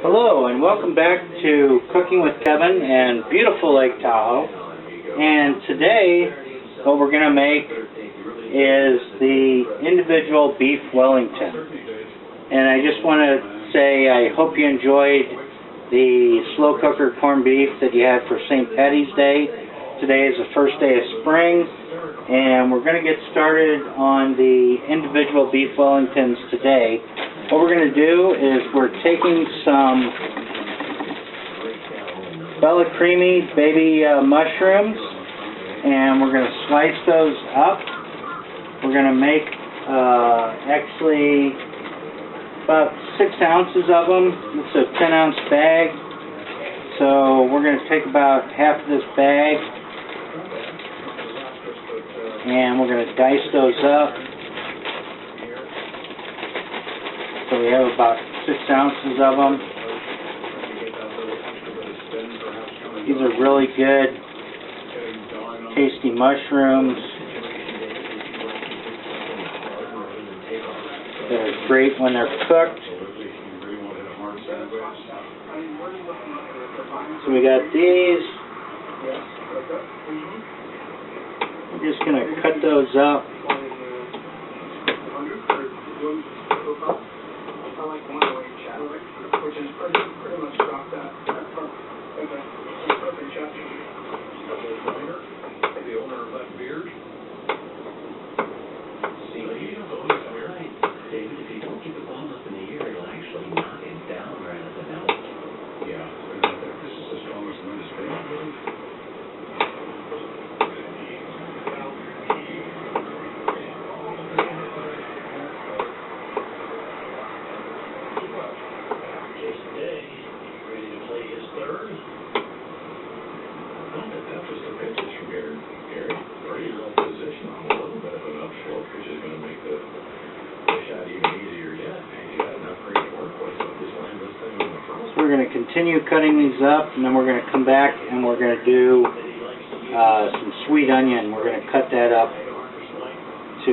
Hello and welcome back to Cooking with Kevin and beautiful Lake Tahoe. And today what we're going to make is the individual beef Wellington. And I just want to say I hope you enjoyed the slow cooker corned beef that you had for St. Patty's Day. Today is the first day of spring, and we're going to get started on the individual beef Wellingtons today. What we're going to do is we're taking some Bella Creamy baby mushrooms, and we're going to slice those up. We're going to make actually about 6 ounces of them. It's a 10-ounce bag, so we're going to take about half of this bag, and we're going to dice those up. So we have about 6 ounces of them. These are really good, tasty mushrooms. They're great when they're cooked. So we got these. I'm just going to cut those up. We're going to continue cutting these up, and then we're going to come back and we're going to do some sweet onion. We're going to cut that up to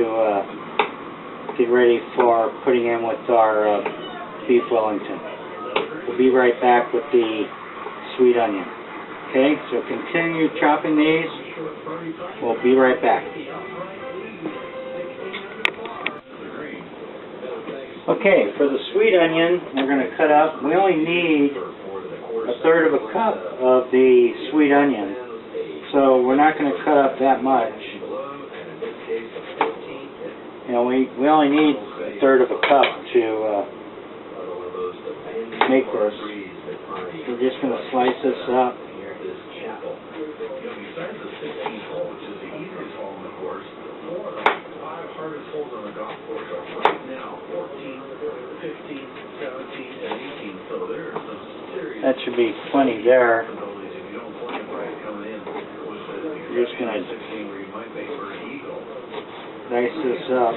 get ready for putting in with our beef Wellington. We'll be right back with the sweet onion. Okay, so continue chopping these. We'll be right back. Okay, for the sweet onion, we're going to cut up. We only need 1/3 of a cup of the sweet onion, so we're not going to cut up that much. You know, we only need 1/3 of a cup to make this. We're just going to slice this up. That should be plenty there. You're just going to dice this up.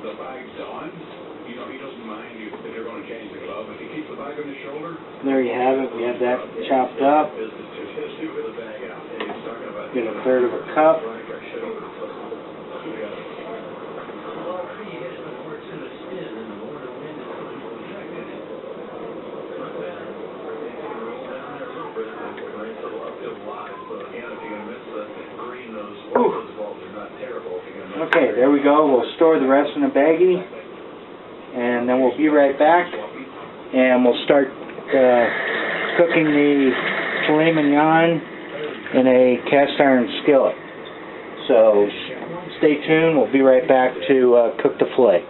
The bag's on. You know, he doesn't mind if they're going to change the glove. If he keeps the bag on his shoulder. There you have it. We have that chopped up. Get 1/3 of a cup. Okay, there we go. We'll store the rest in a baggie, and then we'll be right back, and we'll start cooking the filet mignon in a cast iron skillet. So stay tuned, we'll be right back to cook the fillet.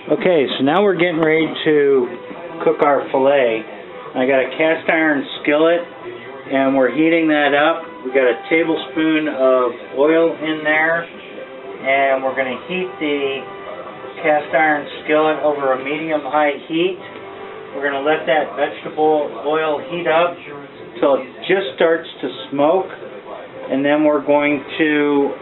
Okay, so now we're getting ready to cook our fillet. I got a cast iron skillet and we're heating that up. We got a tablespoon of oil in there, and we're going to heat the cast iron skillet over a medium-high heat. We're going to let that vegetable oil heat up till it just starts to smoke, and then we're going to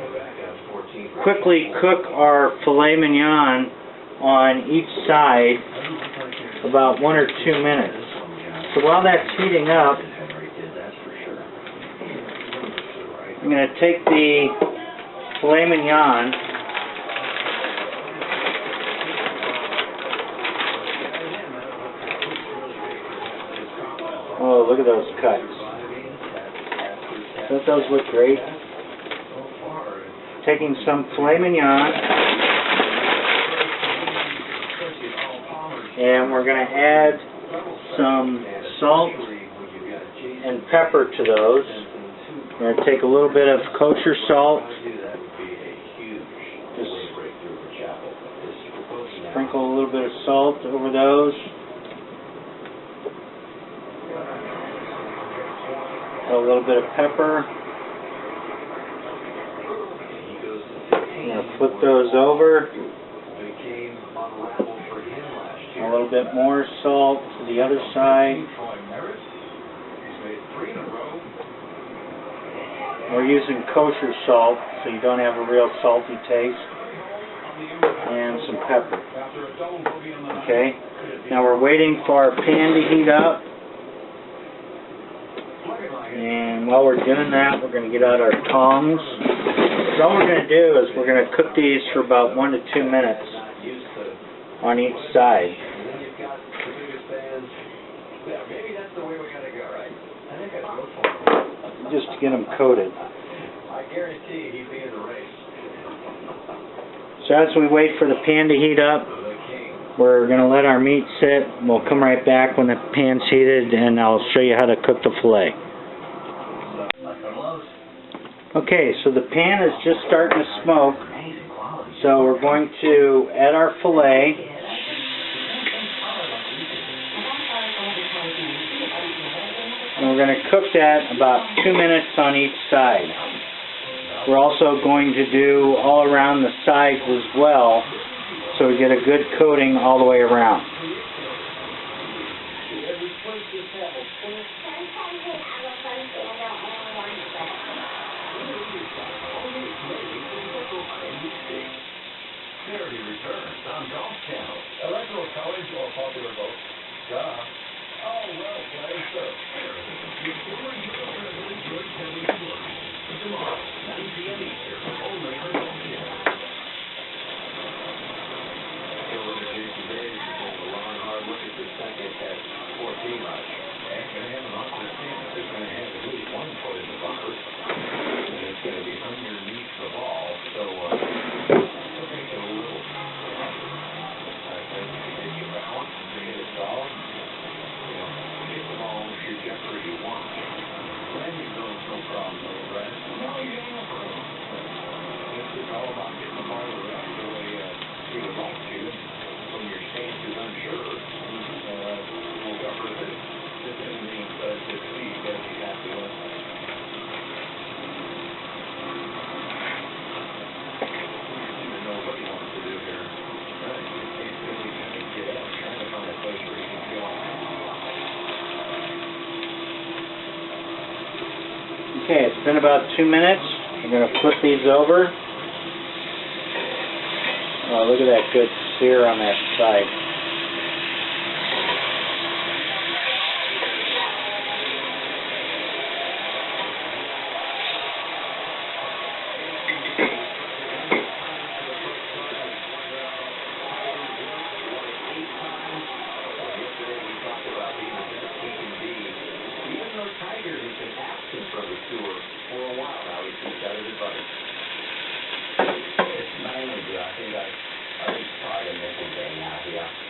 quickly cook our filet mignon on each side about 1 or 2 minutes. So while that's heating up, I'm going to take the filet mignon Oh, look at those cuts. Don't those look great? Taking some filet mignon, and we're going to add some salt and pepper to those. We're going to take a little bit of kosher salt, just sprinkle a little bit of salt over those. A little bit of pepper. I'm going to flip those over. A little bit more salt to the other side. We're using kosher salt, so you don't have a real salty taste. And some pepper. Okay. Now we're waiting for our pan to heat up. And while we're doing that, we're going to get out our tongs. So all we're going to do is we're going to cook these for about 1 to 2 minutes on each side. Just to get them coated. So as we wait for the pan to heat up, we're going to let our meat sit. We'll come right back when the pan's heated, and I'll show you how to cook the fillet. Okay, so the pan is just starting to smoke, so we're going to add our fillet. And we're going to cook that about 2 minutes on each side. We're also going to do all around the sides as well, so we get a good coating all the way around. Okay, it's been about 2 minutes. I'm going to flip these over. Oh, look at that good sear on that side. I think probably a nickel day now, yeah.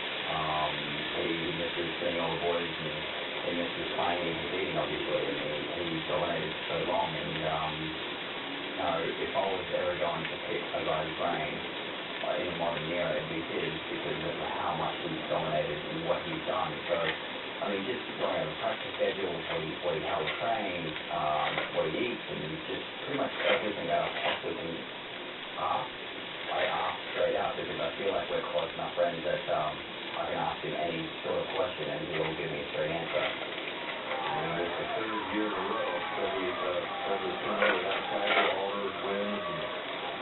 grain in a modern era it'd be his because of how much he's dominated and what he's done. So, I mean, just going over practice schedules, what he held trains, what he eats, and just pretty much everything that I possibly can ask. I ask straight out because I feel like we're close enough friends that I can ask him any sort of question and he will give me a straight answer. And it's the third year in a row that we've had this tournament without Tiger, all those wins and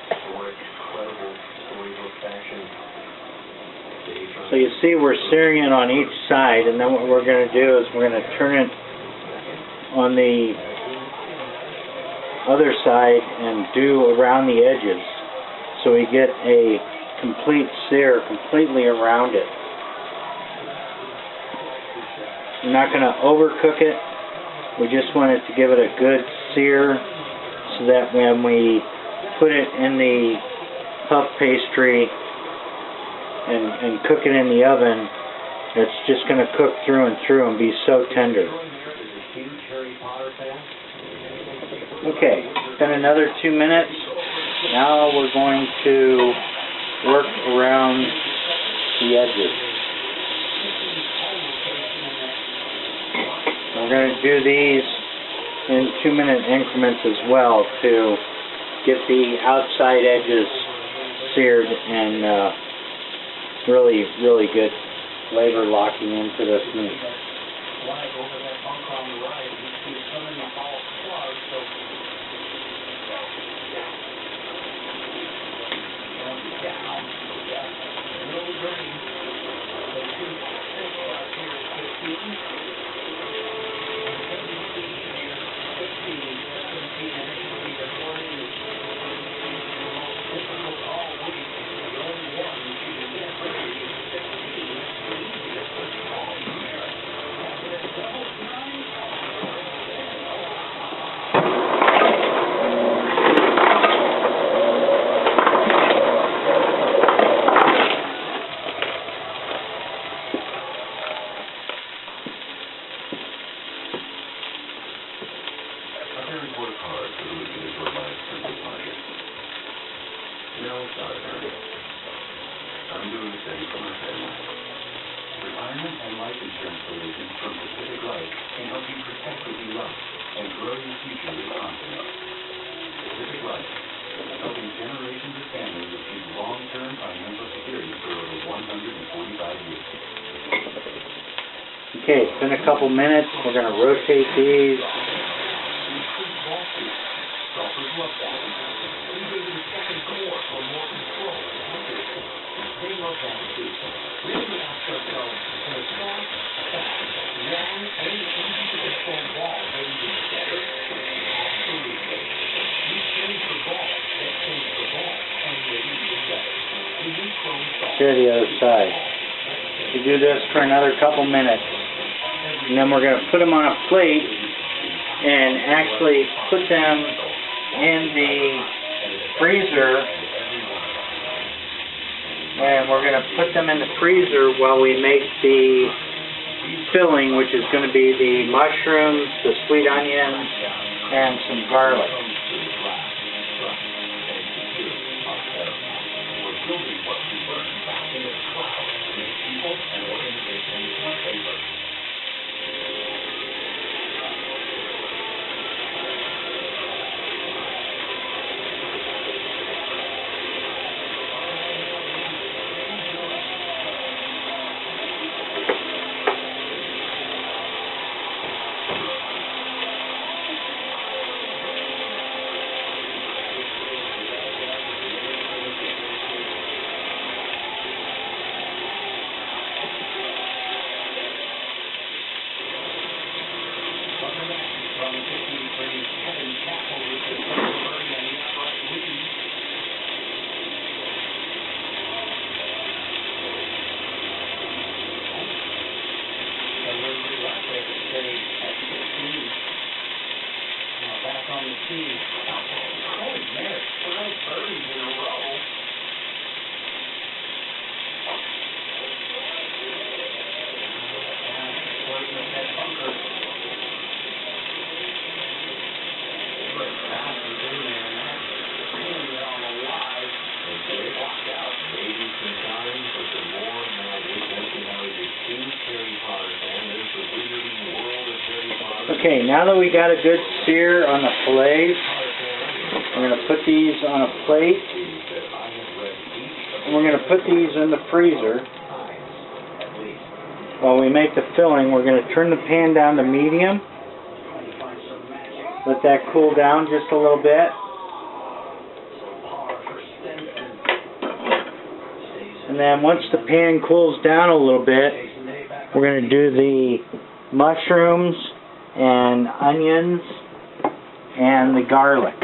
historic, incredible storybook fashion. So you see we're searing it on each side, and then what we're going to do is we're going to turn it on the other side and do around the edges so we get a complete sear completely around it. We're not going to overcook it. We just want it to give it a good sear so that when we put it in the puff pastry and cook it in the oven, it's just going to cook through and through and be so tender. Okay, it's been another 2 minutes. Now we're going to work around the edges. We're going to do these in 2-minute increments as well to get the outside edges seared and really, really good flavor locking into this meat. I'm doing the same for my family. Retirement and life insurance solutions from Pacific Life can help you protect what you love and grow your future with confidence. Pacific Life, helping generations of families achieve long-term financial security for over 145 years. Okay, it's been a couple minutes. We're going to rotate these. Here, the other side. We do this for another couple minutes, and then we're going to put them on a plate and actually put them in the freezer, and we're going to put them in the freezer while we make the filling, which is going to be the mushrooms, the sweet onions, and some garlic. Now that we got a good sear on the fillets, we're going to put these on a plate. And we're going to put these in the freezer. While we make the filling, we're going to turn the pan down to medium. Let that cool down just a little bit. And then once the pan cools down a little bit, we're going to do the mushrooms and onions and the garlic.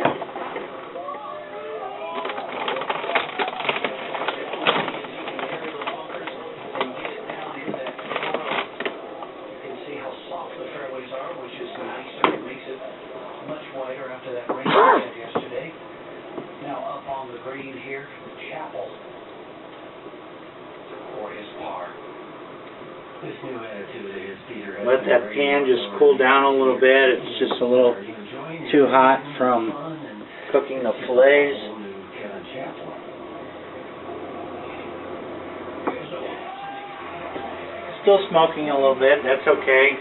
Let that pan just cool down a little bit. It's just a little too hot from cooking the fillets. Still smoking a little bit. That's okay.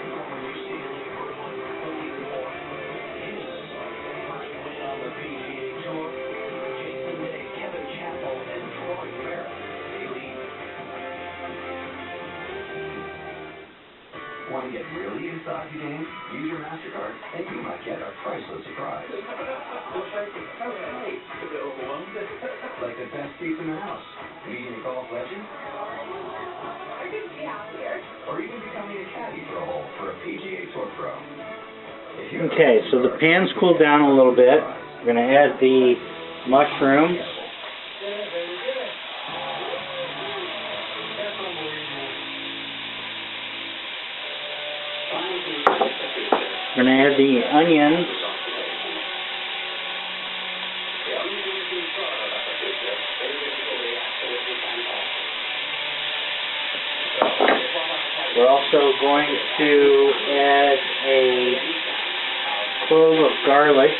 Want to get really inside the game? Use your MasterCard and you might get a priceless surprise. Like the best seats in the house, meeting a golf legend, or even becoming a caddy for a hole for a PGA Tour pro. Okay, so the pan's cooled down a little bit. We're going to add the mushrooms. We're going to add the onions. We're also going to add a clove of garlic.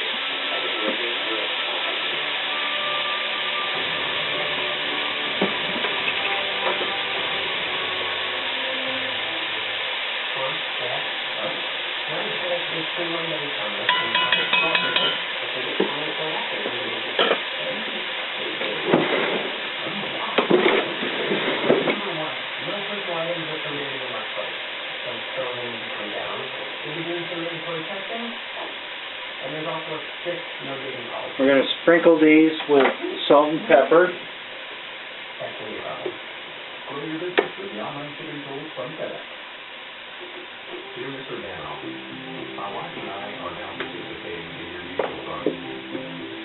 We're going to sprinkle these with salt and pepper. Dear Mr. Dano, my wife and I are now participating in your mutual fund.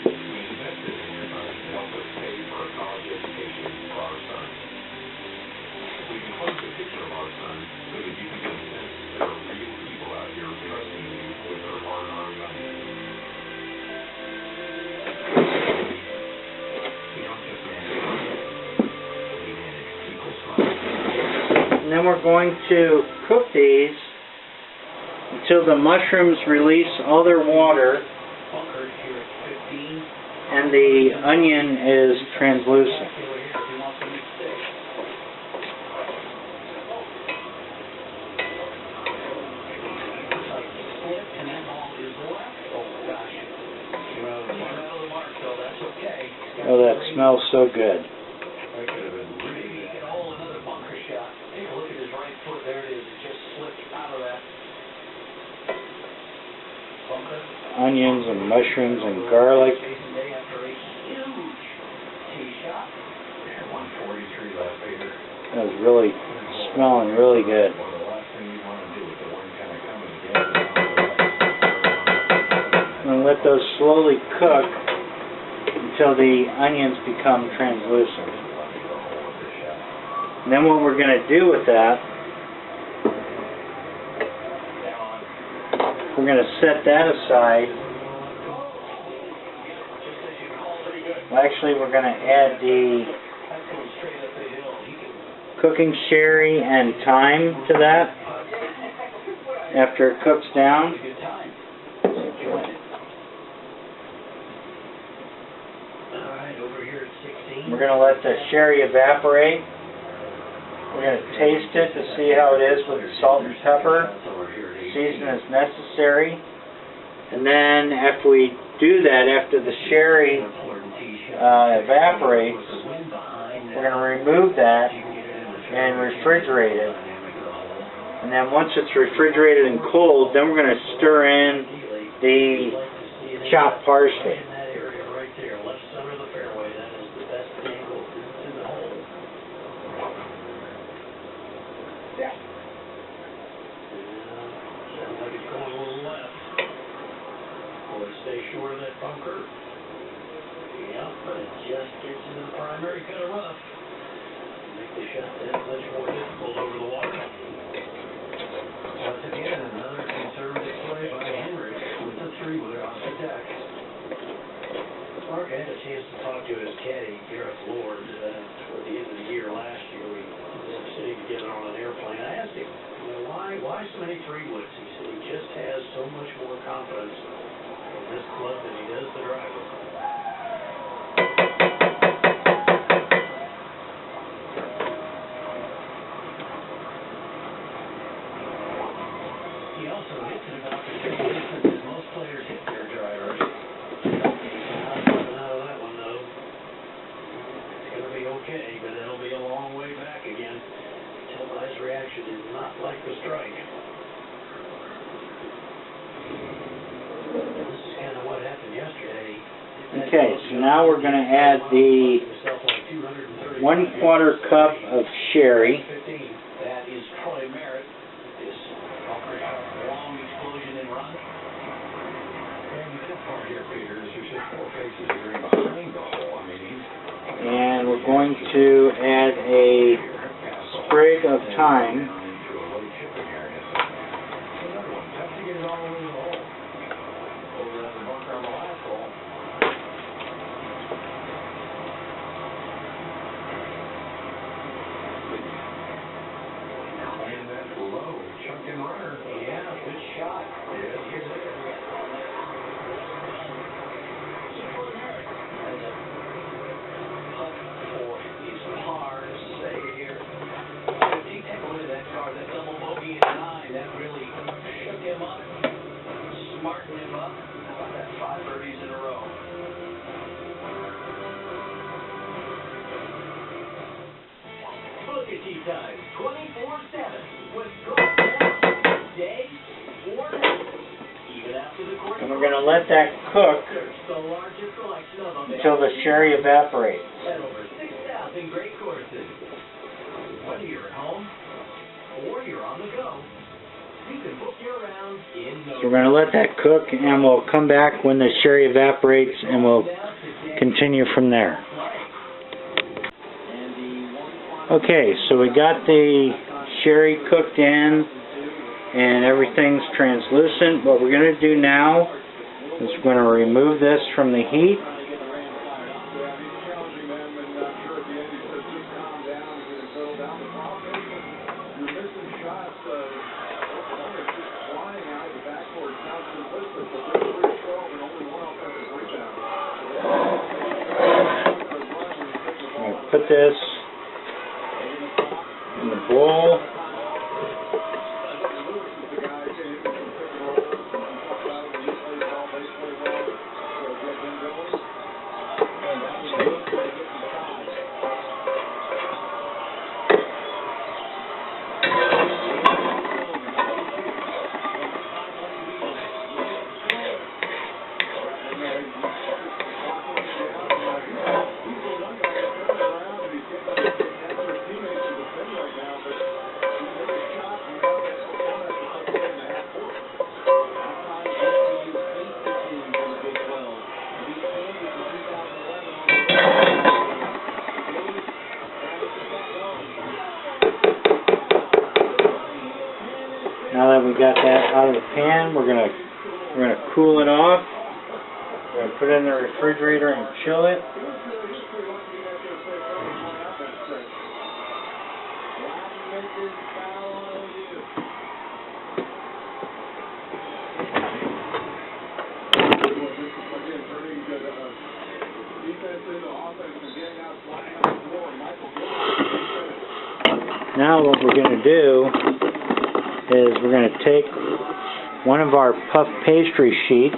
We invested in your fund to help us pay for a college education for our son. We can post a picture of our son so that you can get a sense there are real people out here trusting you with their hard-earned money. We don't just manage money, we manage people's money. And then we're going to cook these until the mushrooms release all their water and the onion is translucent. Oh, that smells so good. Onions and mushrooms and garlic. That was really smelling really good. I'm going to let those slowly cook until the onions become translucent. And then what we're going to do with that, we're going to set that aside. Well, actually, we're going to add the cooking sherry and thyme to that after it cooks down. We're going to let the sherry evaporate. We're going to taste it to see how it is with the salt and pepper. Season as necessary. And then after we do that, after the sherry evaporates, we're going to remove that and refrigerate it. And then once it's refrigerated and cold, then we're going to stir in the chopped parsley. Stay short of that bunker. Yeah, but it just gets into the primary kind of rough. Make the shot that much more difficult over the water. Once again, another conservative play by Henry with the 3-wooder off the deck. Mark had a chance to talk to his caddy, Gareth Lord, toward the end of the year last year. We were sitting together on an airplane. I asked him, why so many 3-woods? He said he just has so much more confidence this club than he does the driver. He also hits it about the same distance as most players hit their drivers. Not coming out of that one though. It's going to be okay, but it'll be a long way back again. Televised reaction is not like the strike. Okay, so now we're going to add the 1/4 cup of sherry. That is Troy Merritt. This long explosion in run. And the good part here, Peter, is there's just 4 faces here behind the hole. And we're going to add a sprig of thyme. Smarten him up. How about that 5 birdies in a row? Look at tea time, 24/7. With good day or night. Even after the course. And we're going to let that cook until the sherry evaporates. At over 6,000 great courses. Whether you're at home or you're on the go. You can book your rounds in So we're going to let that cook, and we'll come back when the sherry evaporates, and we'll continue from there. Okay, so we got the sherry cooked in, and everything's translucent. What we're going to do now is we're going to remove this from the heat. Put this in the bowl. Now that we got that out of the pan, we're gonna cool it off. We're gonna put it in the refrigerator and chill it. Now what we're going to do is we're going to take one of our puff pastry sheets.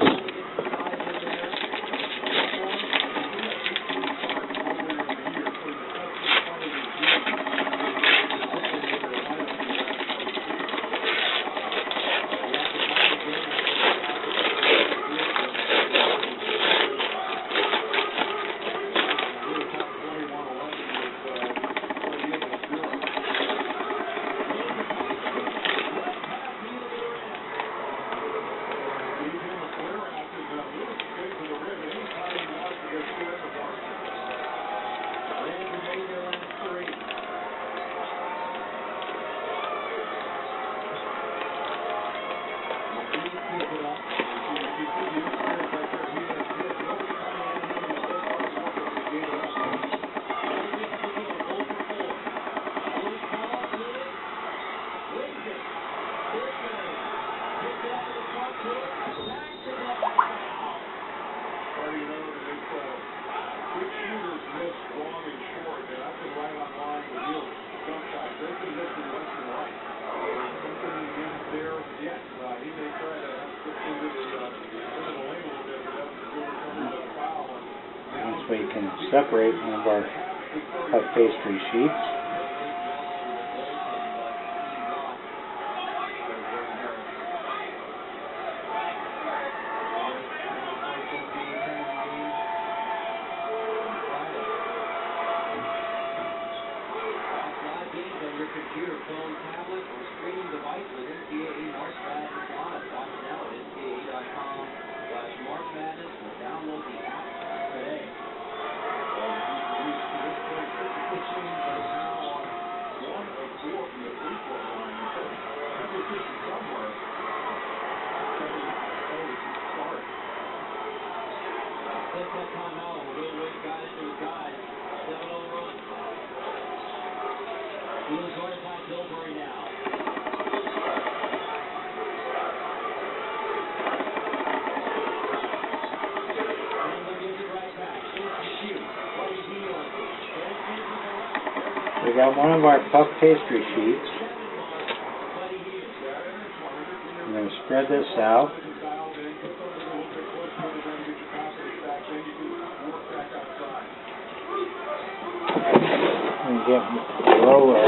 So you can separate one of our puff pastry sheets. Computer, phone, tablet, or streaming device with NCAA March Madness Live. Watch now at NCAA.com/March Madness or download the app today. Set that time out. We'll go away, got into his guys. 7-0 run. Wheels guarded by Bilberry now. We got one of our puff pastry sheets. I'm going to spread this out. And get the roller out.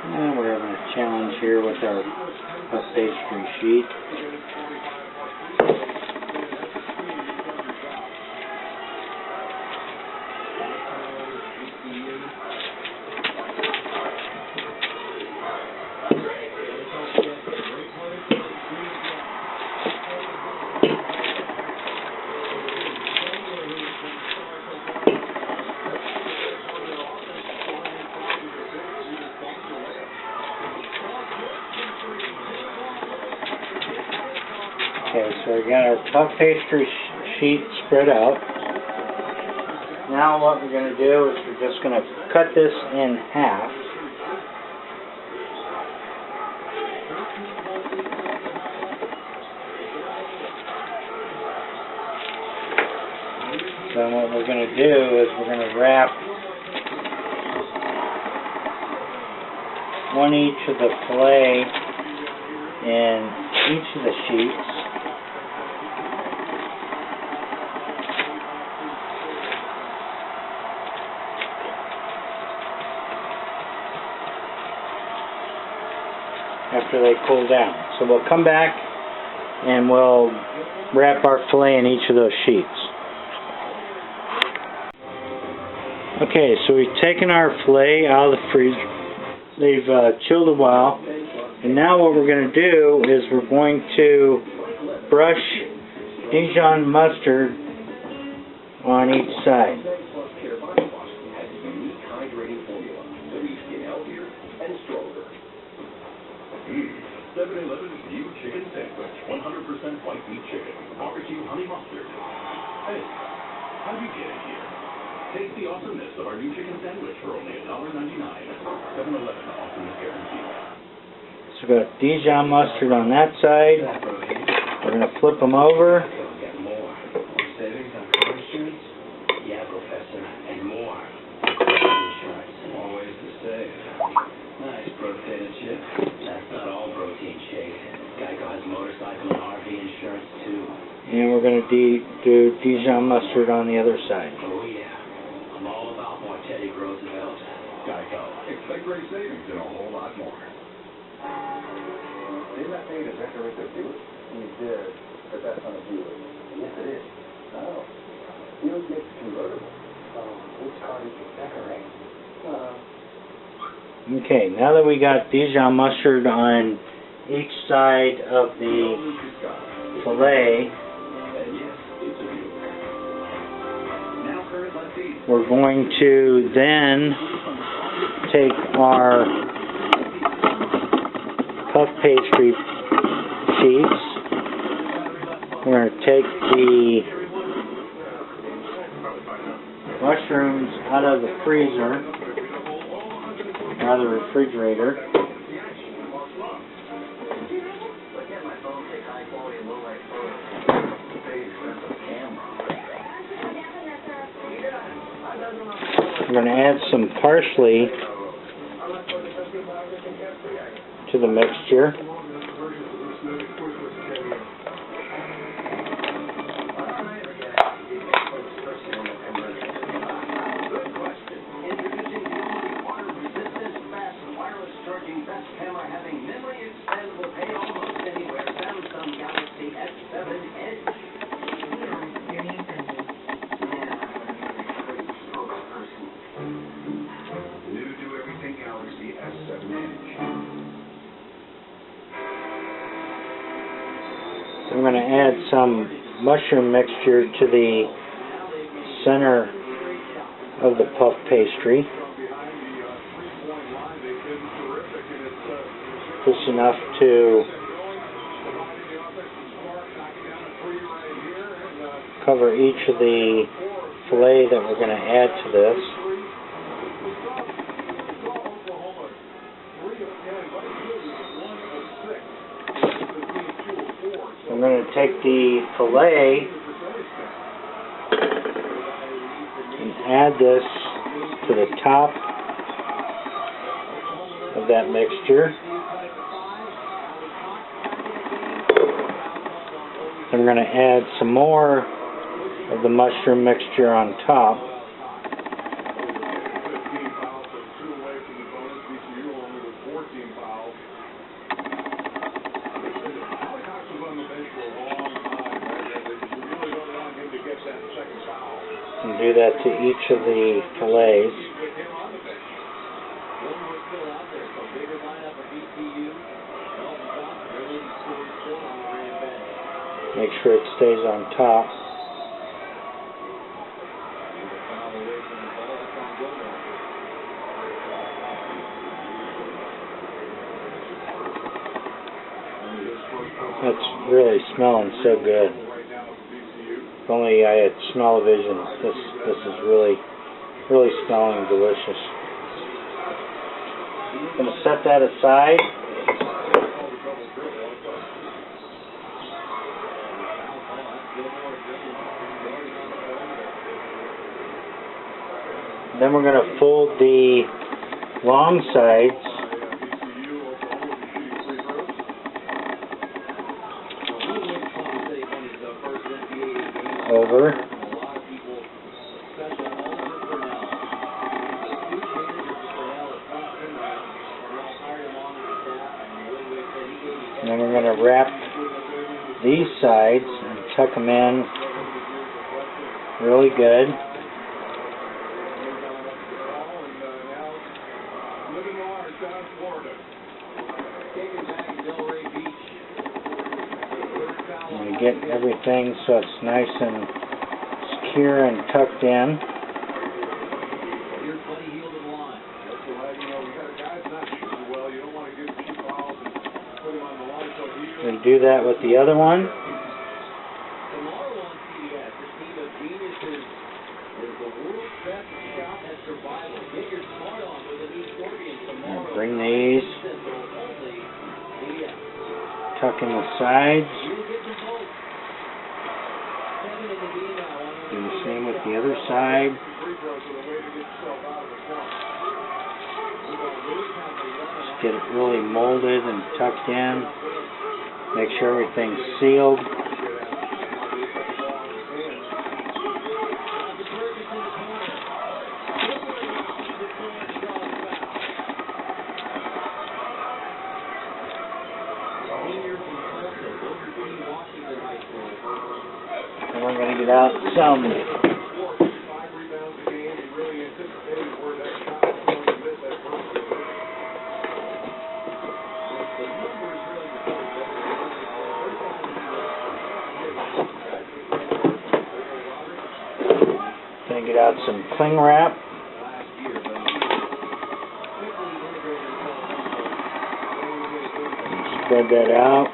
And we're having a challenge here with our puff pastry sheet. Okay, so we got our puff pastry sheet spread out. Now what we're going to do is we're just going to cut this in half. So what we're going to do is we're going to wrap one each of the fillet in each of the sheets. After they cool down. So we'll come back and we'll wrap our fillet in each of those sheets. Okay, so we've taken our fillet out of the freezer. They've chilled a while. And now what we're going to do is we're going to brush Dijon mustard on each side. 7-Eleven's new chicken sandwich, 100% white meat chicken, barbecue honey mustard. Hey, how'd you get in here? Taste the awesomeness of our new chicken sandwich for only $1.99. 7-Eleven, awesomeness guaranteed. So we've got Dijon mustard on that side. We're going to flip them over. Get more. More savings on car insurance? Yeah, Professor, and more. Insurance. More ways to save. Nice protein and chip. That's not all protein shake. Geico has motorcycle and RV insurance too. And we're going to do Dijon mustard on the other side. Oh yeah. I'm all about more Teddy Roosevelt. Geico. Expect great savings and a whole lot more. Didn't I pay to decorate the Buick? You did, but that's not a Buick. Yes, it is. Oh. Buick gets convertible. Which car did you decorate? Okay, now that we got Dijon mustard on each side of the fillet, we're going to then take our puff pastry sheets. We're going to take the mushrooms out of the freezer, out of the refrigerator. We're going to add some parsley to the mixture. I'm going to add some mushroom mixture to the center of the puff pastry. Just enough to cover each of the fillet that we're going to add to this. I'm going to take the fillet and add this to the top of that mixture. I'm going to add some more of the mushroom mixture on top. And do that to each of the fillets. Make sure it stays on top. That's really smelling so good. If only I had smell-o-vision. This is really smelling delicious. I'm going to set that aside. Then we're going to fold the long sides over. And then we're going to wrap these sides and tuck them in really good. And you get everything so it's nice and secure and tucked in. You know, we got a guy's not shooting well. You don't want to give cheap balls and put him on the line. do that with the other one. And bring these, tuck in the sides. Do the same with the other side. Just get it really molded and tucked in. Make sure everything's sealed. And we're going to get out some cling wrap. Spread that out.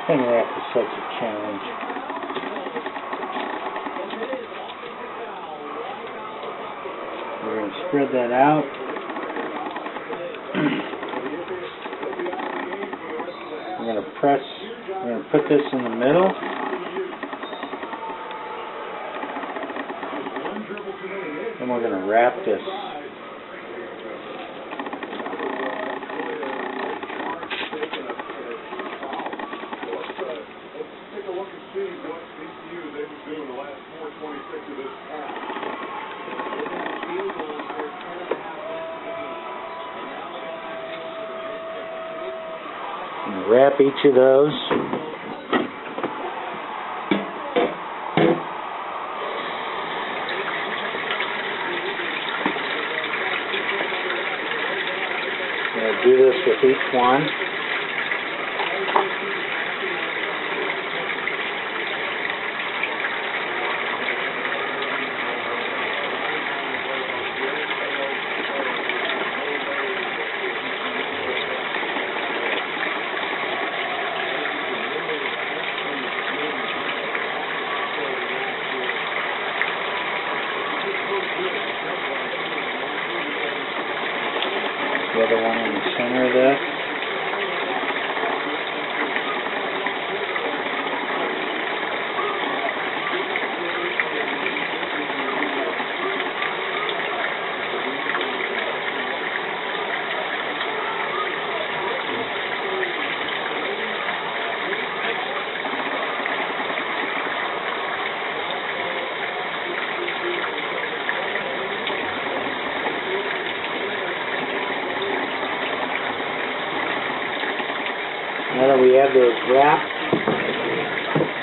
Cling wrap is such a challenge. We're going to spread that out. We're going to press, we're going to put this in the middle. Then we're going to wrap this. Wrap each of those. I'm going to do this with each one. The other one in the center of this. Now that we have those wrapped,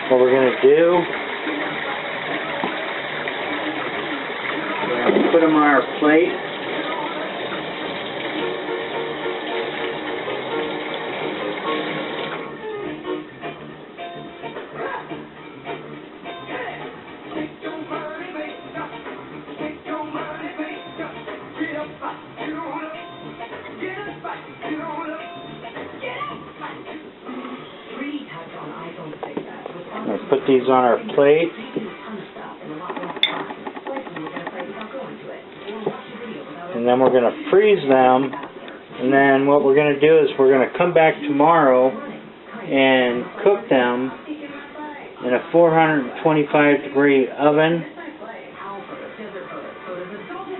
what we're going to do, we're going to put them on our plate. We'll put these on our plate. And then we're going to freeze them. And then what we're going to do is we're going to come back tomorrow and cook them in a 425 degree oven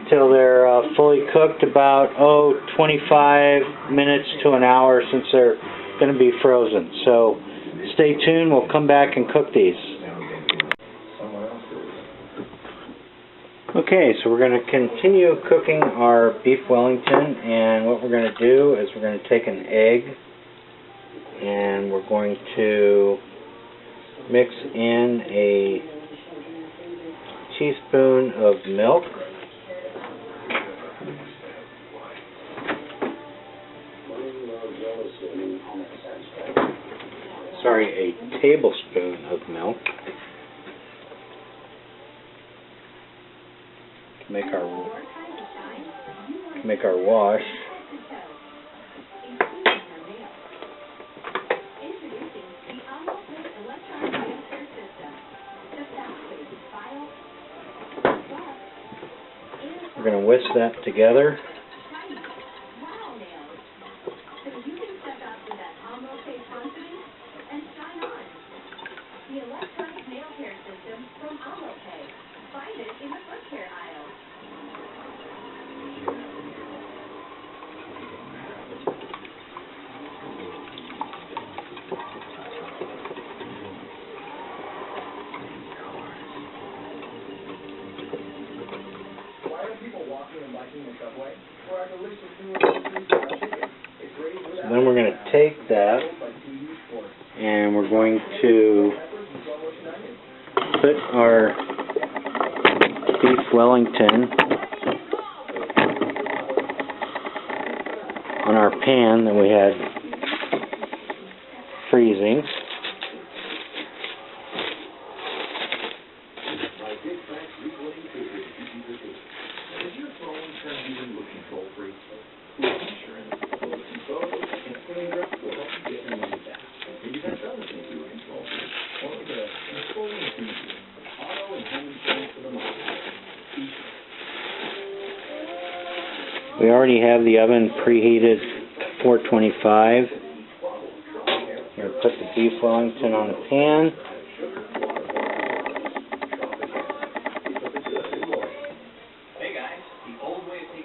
till they're fully cooked, about 25 minutes to an hour, since they're going to be frozen. So stay tuned, we'll come back and cook these. Okay, so we're going to continue cooking our beef Wellington, and what we're going to do is we're going to take an egg and we're going to mix in a teaspoon of milk. a tablespoon of milk to make our wash. We're going to whisk that together. So then we're going to take that and we're going to put our beef Wellington on our pan that we had freezing. We already have the oven preheated 425. We're going to put the beef Wellington on the pan.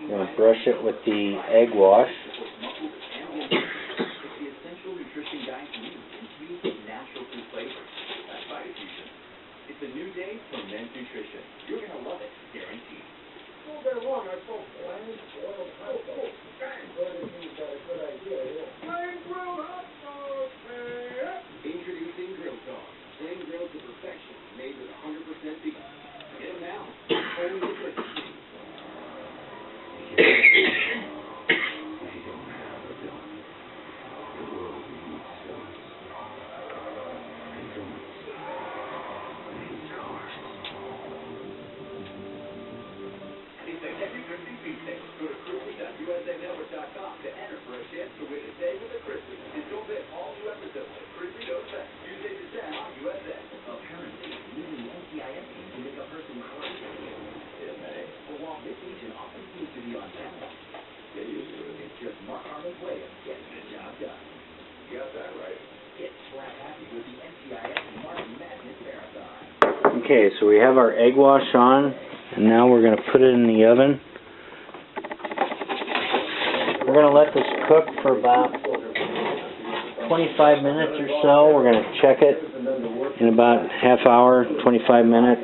We're going to brush it with the egg wash. It's a new day for men's nutrition. You're going to love it, guaranteed. All day long, I told plain boiled hot dogs. He's got a good idea here. Plain grilled hot dogs, man. Introducing Grill Dog. Plain grilled to perfection. Made with 100% beef. Get them now. Only the Grill. Go to crispy.usnetwork.com to enter for a chance to win a day with a Crispy. And don't miss all new episodes of Crispy Goes Fast. Tuesday to 10 on USA. Apparently, using the NCIS team to make a person crazy. It may. But while this agent often seems to be on camera, get used to it. It's just Mark Harmon's way of getting the job done. You got that right. Get slap happy with the NCIS Mark Madness Marathon. Okay, so we have our egg wash on, and now we're going to put it in the oven. We're going to let this cook for about 25 minutes or so. We're going to check it in about half hour, 25 minutes.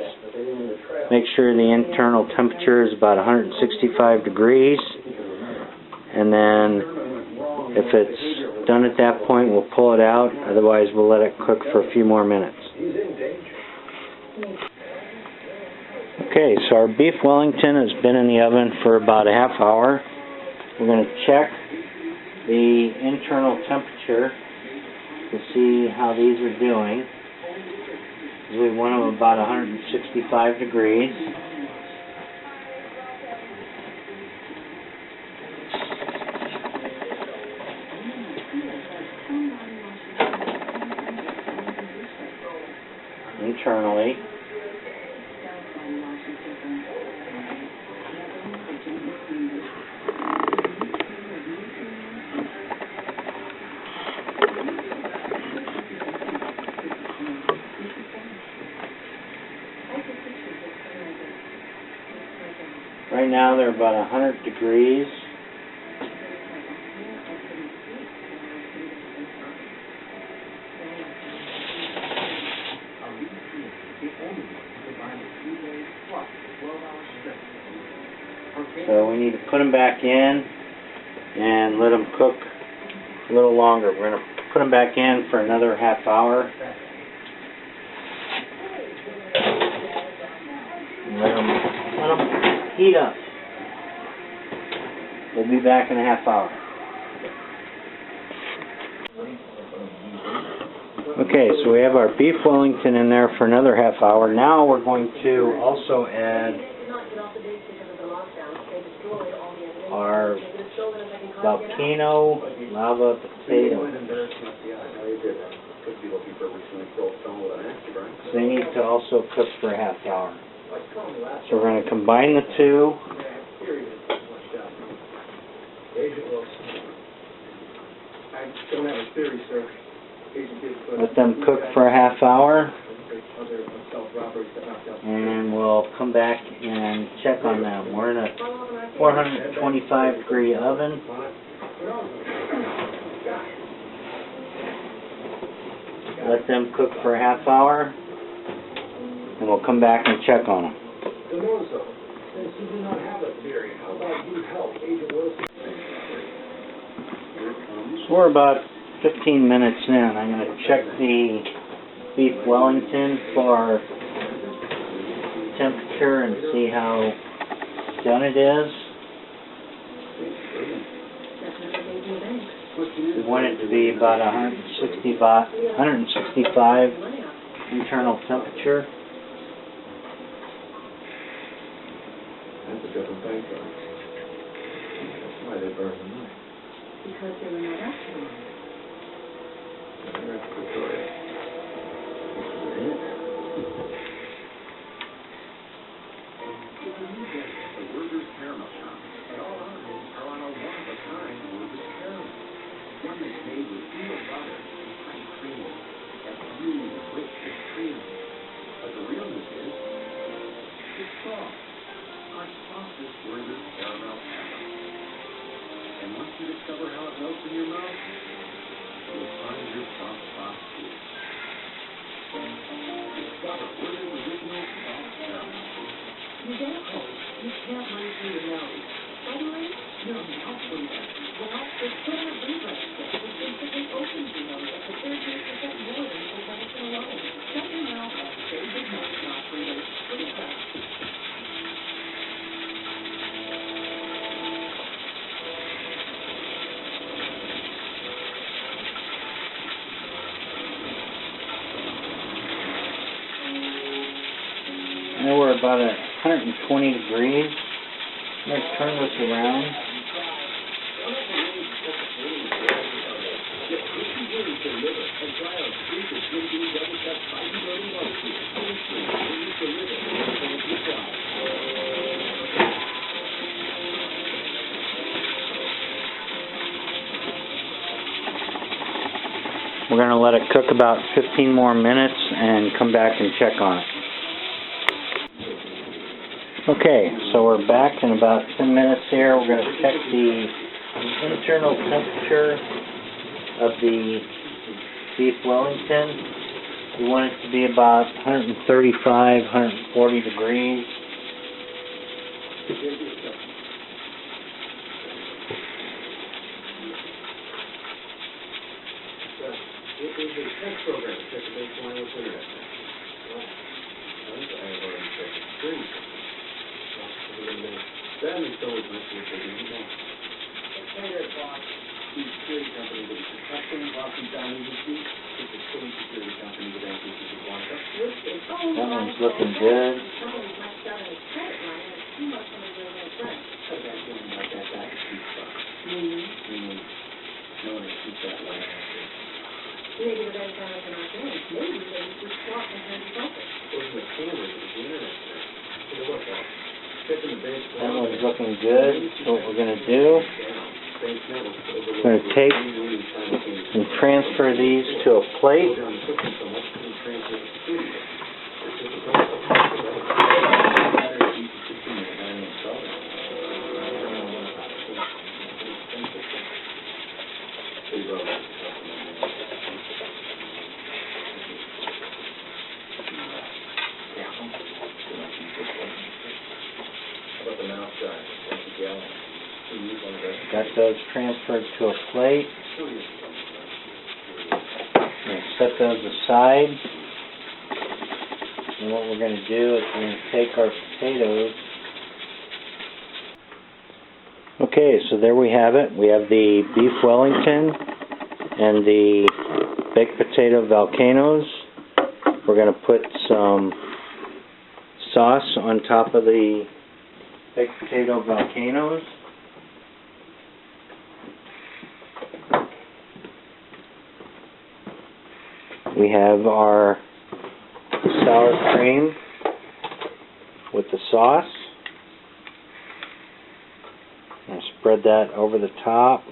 Make sure the internal temperature is about 165 degrees. And then if it's done at that point, we'll pull it out. Otherwise, we'll let it cook for a few more minutes. Okay, so our beef Wellington has been in the oven for about a half hour. We're going to check the internal temperature to see how these are doing. We want them about 165 degrees. Internally. Right now they're about 100 degrees. So we need to put them back in and let them cook a little longer. We're going to put them back in for another half hour. Let them heat up. We'll be back in a half hour. Okay, so we have our beef Wellington in there for another half hour. Now we're going to also add our Volcano Lava potato. They need to also cook for a half hour. So we're going to combine the two. Let them cook for a half hour. And we'll come back and check on them. We're in a 425 degree oven. Let them cook for a half hour, and we'll come back and check on them. So we're about 15 minutes in. I'm going to check the beef Wellington for temperature and see how done it is. We want it to be about 165 internal temperature. That's a different thing. That's why they burn the knife. Because they were not actually. That's Victoria. The Werther's Caramel Shop, and all our homes are on a one-of-a-kind Werther's Caramel. One that's made with real butter, ice cream, that's smooth, rich, and creamy. But the realness is, it's soft. Our softest Werther's Caramel ever. And once you discover how it melts in your mouth, you'll find your soft spot too. Discover Werther's original soft caramel. You get a cold, you can't run through your nose. Suddenly, you're melting it. Well, the Fillet reflex stick will basically opens your nose up to 38% more than the medicine alone. Shut your mouth up, very big mouth, not breathing. Pretty fast. Now we're about 120 degrees. Let's turn this around. We're going to let it cook about 15 more minutes and come back and check on it. Okay, so we're back in about 10 minutes here. We're going to check the internal temperature of the beef Wellington. We want it to be about 135, 140 degrees. That one's looking good. That one's looking good. So what we're going to do, we're going to take and transfer these to a plate. Got those transferred to a plate. We'll set those aside. And what we're going to do is we're going to take our potatoes. Okay, so there we have it. We have the beef Wellington and the baked potato volcanoes. We're going to put some sauce on top of the baked potato volcanoes. We have our sour cream with the sauce. I'm going to spread that over the top.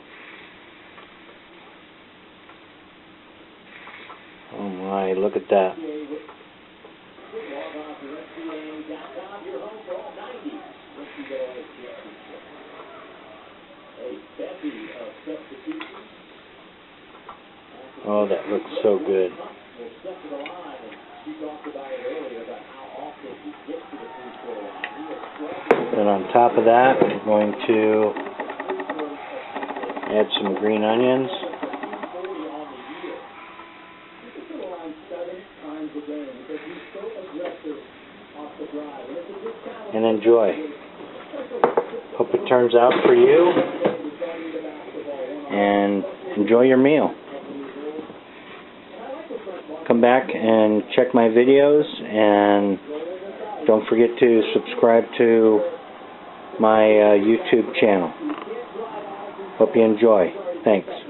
Oh my, look at that. Oh, that looks so good. Then on top of that, we're going to add some green onions. And enjoy. Hope it turns out for you. And enjoy your meal. Come back and check my videos, and don't forget to subscribe to my YouTube channel. Hope you enjoy. Thanks.